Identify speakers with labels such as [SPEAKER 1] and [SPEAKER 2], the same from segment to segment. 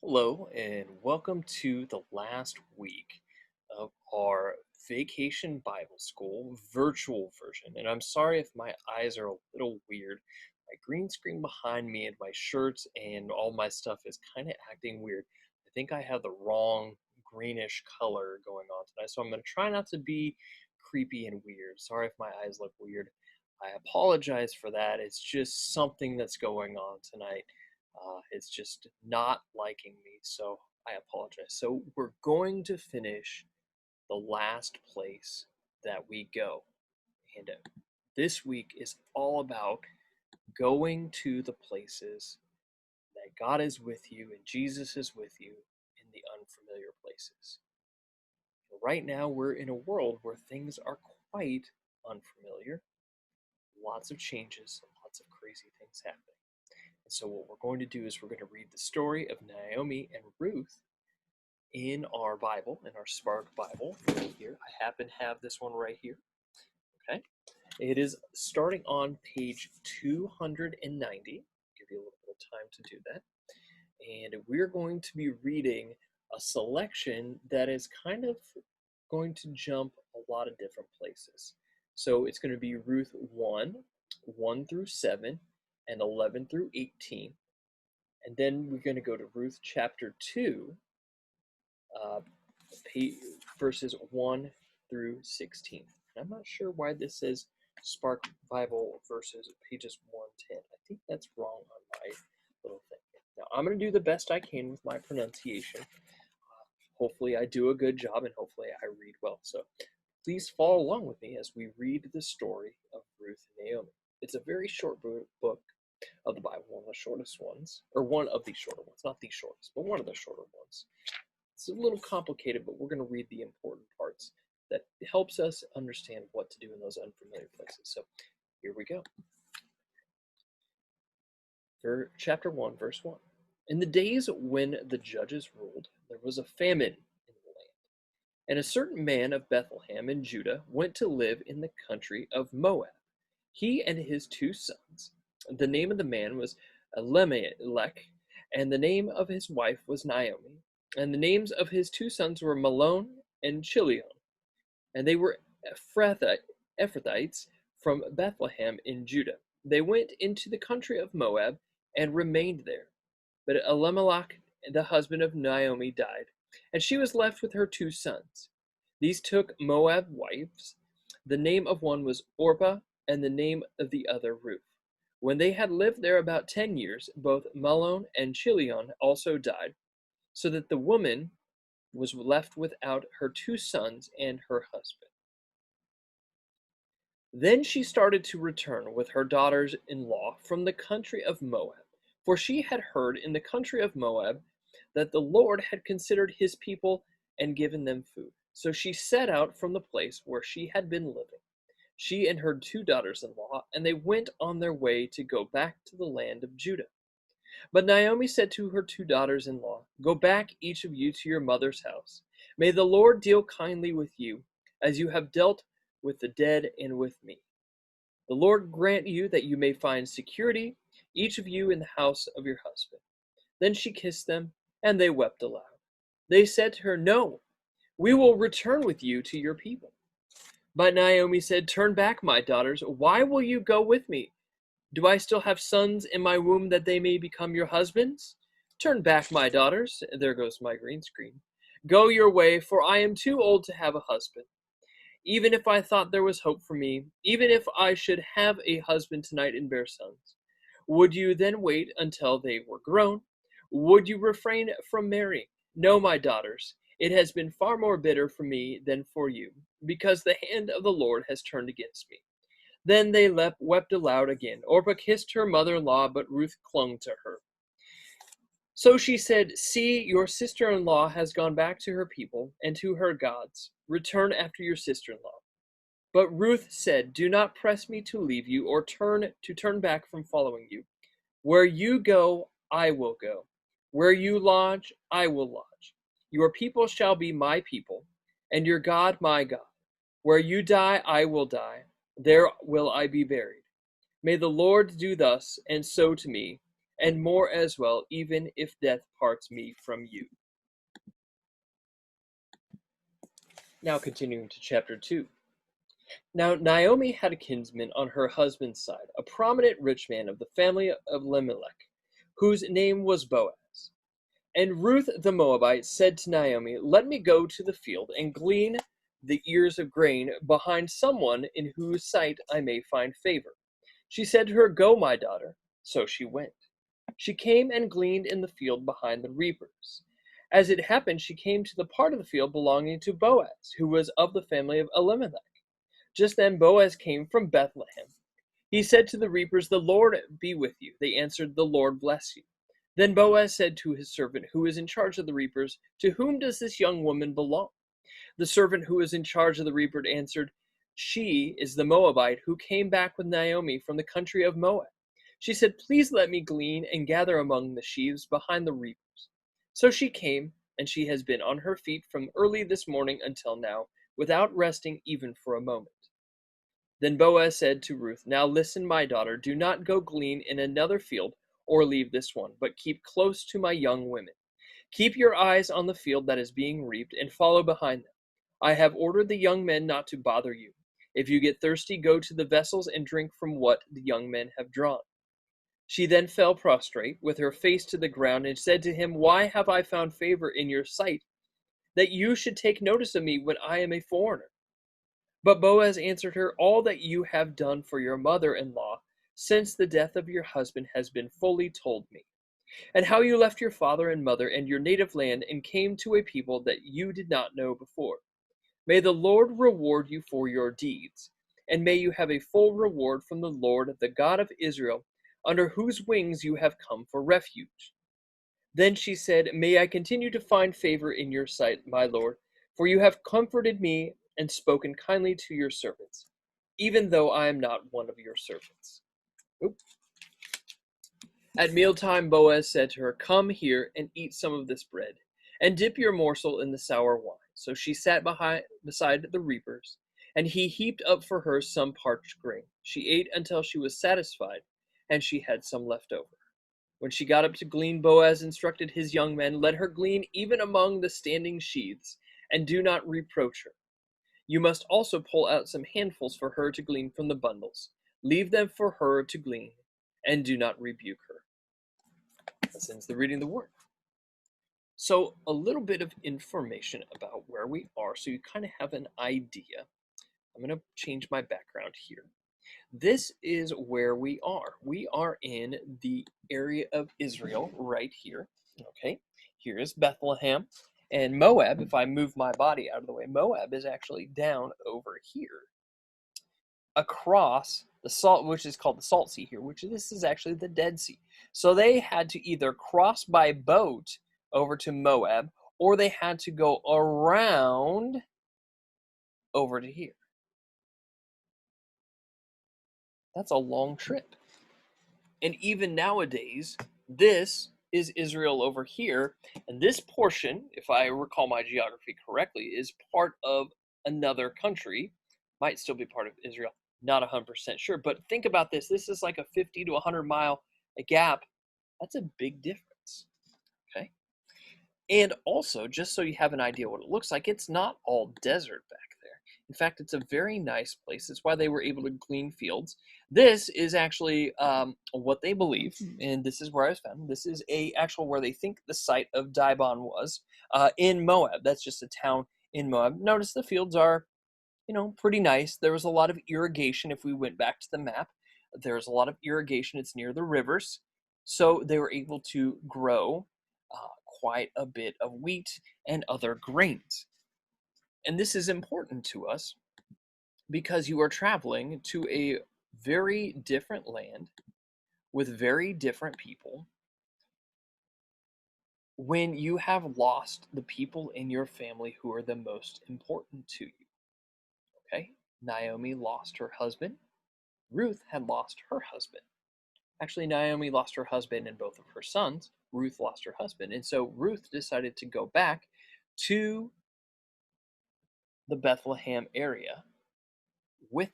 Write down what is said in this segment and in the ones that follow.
[SPEAKER 1] Hello, and welcome to the last week of our Vacation Bible School virtual version. And I'm sorry if my eyes are a little weird. My green screen behind me and my shirts and all my stuff is kind of acting weird. I think I have the wrong greenish color going on tonight, so I'm going to try not to be creepy and weird. Sorry if my eyes look weird. I apologize for that. It's just something that's going on tonight. It's just not liking me, so I apologize. So we're going to finish the last place that we go. And this week is all about going to the places that God is with you and Jesus is with you in the unfamiliar places. Right now, we're in a world where things are quite unfamiliar. Lots of changes, lots of crazy things happening. And so what we're going to do is we're going to read the story of Naomi and Ruth in our Bible, in our Spark Bible right here. I happen to have this one right here. Okay. It is starting on page 290. Give you a little bit of time to do that. And we're going to be reading a selection that is kind of going to jump a lot of different places. So it's going to be Ruth 1 through 7, and 11 through 18. And then we're going to go to Ruth chapter 2, uh, verses 1 through 16. And I'm not sure why this says Spark Bible verses pages 110. I think that's wrong on my little thing. Now, I'm going to do the best I can with my pronunciation. Hopefully I do a good job and hopefully I read well. So please follow along with me as we read the story of Ruth and Naomi. It's a very short book of the Bible, one of the shortest ones, or one of the shorter ones, not the shortest, but one of the shorter ones. It's a little complicated, but we're going to read the important parts that helps us understand what to do in those unfamiliar places. So here we go. For chapter 1, verse 1. In the days when the judges ruled, there was a famine in the land. And a certain man of Bethlehem in Judah went to live in the country of Moab, he and his 2 sons. The name of the man was Elimelech, and the name of his wife was Naomi. And the names of his 2 sons were Mahlon and Chilion. And they were Ephrathites from Bethlehem in Judah. They went into the country of Moab and remained there. But Elimelech, the husband of Naomi, died, and she was left with her 2 sons. These took Moab wives. The name of one was Orpah, and the name of the other Ruth. When they had lived there about 10 years, both Mahlon and Chilion also died, so that the woman was left without her 2 sons and her husband. Then she started to return with her daughters-in-law from the country of Moab, for she had heard in the country of Moab that the Lord had considered his people and given them food. So she set out from the place where she had been living, she and her 2 daughters-in-law, and they went on their way to go back to the land of Judah. But Naomi said to her 2 daughters-in-law, "Go back, each of you, to your mother's house. May the Lord deal kindly with you, as you have dealt with the dead and with me. The Lord grant you that you may find security, each of you in the house of your husband." Then she kissed them, and they wept aloud. They said to her, "No, we will return with you to your people." But Naomi said, "Turn back, my daughters. Why will you go with me? Do I still have sons in my womb that they may become your husbands? Turn back, my daughters." There goes my green screen. "Go your way, for I am too old to have a husband. Even if I thought there was hope for me, even if I should have a husband tonight and bear sons, would you then wait until they were grown? Would you refrain from marrying? No, my daughters, it has been far more bitter for me than for you, because the hand of the Lord has turned against me." Then they wept aloud again. Orpah kissed her mother-in-law, but Ruth clung to her. So she said, "See, your sister-in-law has gone back to her people and to her gods. Return after your sister-in-law." But Ruth said, "Do not press me to leave you or turn back from following you. Where you go, I will go. Where you lodge, I will lodge. Your people shall be my people, and your God my God. Where you die, I will die. There will I be buried. May the Lord do thus and so to me, and more as well, even if death parts me from you. Now, continuing to chapter 2. Now, Naomi had a kinsman on her husband's side, a prominent rich man of the family of Elimelech, whose name was Boaz. And Ruth the Moabite said to Naomi, "Let me go to the field and glean the ears of grain behind someone in whose sight I may find favor." She said to her, "Go, my daughter." So she went. She came and gleaned in the field behind the reapers. As it happened, she came to the part of the field belonging to Boaz, who was of the family of Elimelech. Just then Boaz came from Bethlehem. He said to the reapers, "The Lord be with you." They answered, "The Lord bless you." Then Boaz said to his servant who was in charge of the reapers, "To whom does this young woman belong?" The servant who was in charge of the reaper answered, "She is the Moabite who came back with Naomi from the country of Moab." She said, "Please let me glean and gather among the sheaves behind the reapers." So she came, and she has been on her feet from early this morning until now, without resting even for a moment. Then Boaz said to Ruth, "Now listen, my daughter, do not go glean in another field or leave this one, but keep close to my young women. Keep your eyes on the field that is being reaped and follow behind them. I have ordered the young men not to bother you. If you get thirsty, go to the vessels and drink from what the young men have drawn." She then fell prostrate, with her face to the ground, and said to him, "Why have I found favor in your sight, that you should take notice of me when I am a foreigner?" But Boaz answered her, "All that you have done for your mother-in-law since the death of your husband has been fully told me, and how you left your father and mother and your native land and came to a people that you did not know before. May the Lord reward you for your deeds, and may you have a full reward from the Lord, the God of Israel, under whose wings you have come for refuge." Then she said, "May I continue to find favor in your sight, my lord, for you have comforted me and spoken kindly to your servants, even though I am not one of your servants." Oop. At mealtime, Boaz said to her, "Come here and eat some of this bread, and dip your morsel in the sour wine." So she sat beside the reapers, and he heaped up for her some parched grain. She ate until she was satisfied, and she had some left over. When she got up to glean, Boaz instructed his young men, "Let her glean even among the standing sheaves, and do not reproach her. You must also pull out some handfuls for her to glean from the bundles. Leave them for her to glean, and do not rebuke her." That ends the reading of the word. So, a little bit of information about where we are so you kind of have an idea. I'm going to change my background here. This is where we are. We are in the area of Israel right here. Okay, here is Bethlehem. And Moab, if I move my body out of the way, Moab is actually down over here across the salt, which is called the Salt Sea here, which this is actually the Dead Sea. So they had to either cross by boat over to Moab, or they had to go around over to here. That's a long trip. And even nowadays, this is Israel over here. And this portion, if I recall my geography correctly, is part of another country. Might still be part of Israel. Not 100% sure. But think about this. This is like a 50 to 100 mile gap. That's a big difference. Okay. And also, just so you have an idea what it looks like, it's not all desert back there. In fact, it's a very nice place. That's why they were able to glean fields. This is actually what they believe, and this is where I was found. This is a actual where they think the site of Dibon was in Moab. That's just a town in Moab. Notice the fields are, pretty nice. There was a lot of irrigation. If we went back to the map, there's a lot of irrigation. It's near the rivers, so they were able to grow quite a bit of wheat and other grains. And this is important to us because you are traveling to a very different land with very different people when you have lost the people in your family who are the most important to you. Okay? Naomi lost her husband. Ruth had lost her husband. Actually, Naomi lost her husband and both of her sons. Ruth lost her husband. And so Ruth decided to go back to the Bethlehem area with,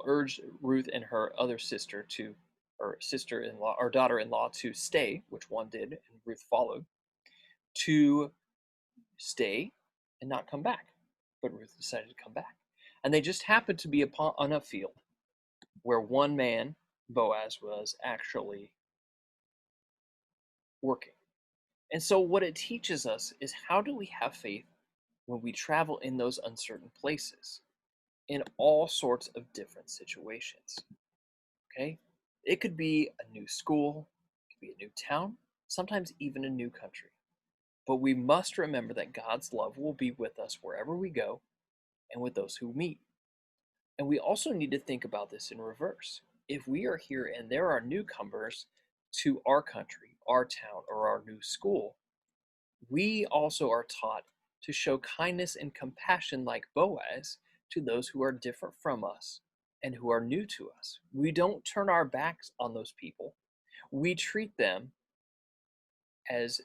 [SPEAKER 1] urged Ruth and her other sister to or sister-in-law or daughter-in-law to stay, which one did, and Ruth followed, to stay and not come back. But Ruth decided to come back. And they just happened to be on a field where one man, Boaz, was actually working. And so, what it teaches us is how do we have faith when we travel in those uncertain places in all sorts of different situations? Okay? It could be a new school, it could be a new town, sometimes even a new country. But we must remember that God's love will be with us wherever we go and with those who meet. And we also need to think about this in reverse. If we are here and there are newcomers to our country, our town, or our new school, we also are taught to show kindness and compassion like Boaz to those who are different from us and who are new to us. We don't turn our backs on those people. We treat them as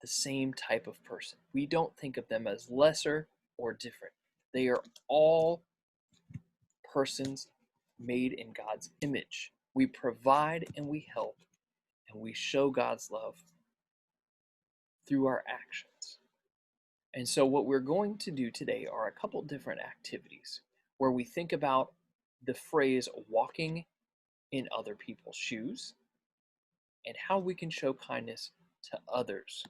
[SPEAKER 1] the same type of person. We don't think of them as lesser or different. They are all persons made in God's image. We provide and we help and we show God's love through our actions. And so, what we're going to do today are a couple different activities where we think about the phrase walking in other people's shoes and how we can show kindness to others